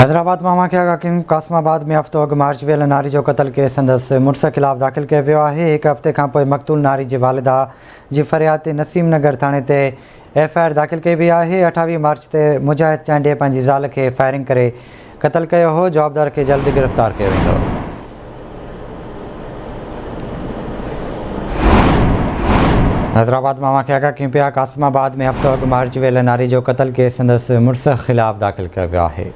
हैदराबाद मामा खे कासमाबाद में हफ़्तो अॻु मार्च वियल नारी जो क़त्ल केस संदसि मुड़ुस ख़िलाफ़ दाख़िल कयो वियो आहे। हिकु हफ़्ते खां पोइ मक़तूल नारी जी वालिदा जी फ़रियाद ते नसीम नगर थाणे ते FIR दाख़िल कई वई आहे। 28 मार्च ते मुजाहिद चांडिया पंहिंजी ज़ाल खे फायरिंग करे क़त्ल कयो हो। जवाबदार खे जल्द गिरफ़्तार कयो वेंदो। हैदराबाद मामा खे आगाह कयूं पिया। कासमाबाद में हफ़्तो अॻु मार्च वियल नारी जो क़त्ल केस संदसि मुड़ुस ख़िलाफ़ दाख़िल कयो वियो आहे।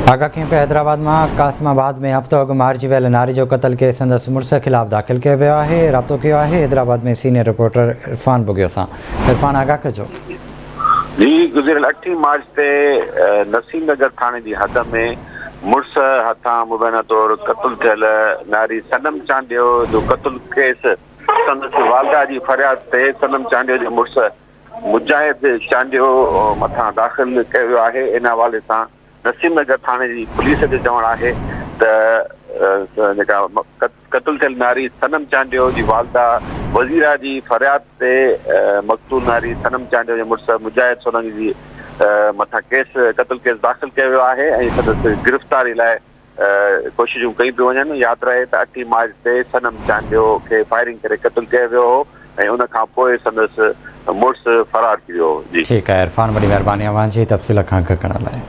आगाह कयूं पिया। हैदराबाद में कासमाबाद में हफ़्तो अॻु मार्च वियल नारी जो क़त्ल केस संदसि मुड़ुस ख़िलाफ़ दाख़िल कयो वियो आहे। राब्तो कयो आहे हैदराबाद में सीनियर रिपोर्टर इरफान बुगियो सां। इरफान, आगाह कजो। जी, गुज़िरियल 28 मार्च ते नसीम नगर थाणे जी हद में मुड़ुस हथां मुबैना तौर क़त्ल थियल नारी सनम चांडियो जो क़त्ल केस संदसि वालिदा जी फ़रियाद ते सनम चांडियो जो मुड़ुस मुजाहिद चांडियो मथां दाख़िल कयो वियो आहे। इन हवाले सां नसीम नगर थाणे जी पुलिस जो चवणु आहे त जेका क़त्ल थियल नारी सनम चांडियो जी वालिदा वज़ीरा जी फ़रियाद ते मक़तूल नारी सनम चांडियो जे मुड़ुस मुजाहिद सोलंकी जी मथां क़त्ल केस दाख़िल कयो वियो आहे ऐं संदसि गिरफ़्तारी लाइ कोशिशूं कई पियूं वञनि। यादि रहे त 28 मार्च ते सनम चांडियो खे फायरिंग करे क़त्ल कयो वियो हो ऐं उन खां पोइ संदसि मुड़ुस फ़रार थी वियो हो। जी ठीकु आहे इरफान, वॾी महिरबानी अव्हांजी तफ़सील खां करण लाइ।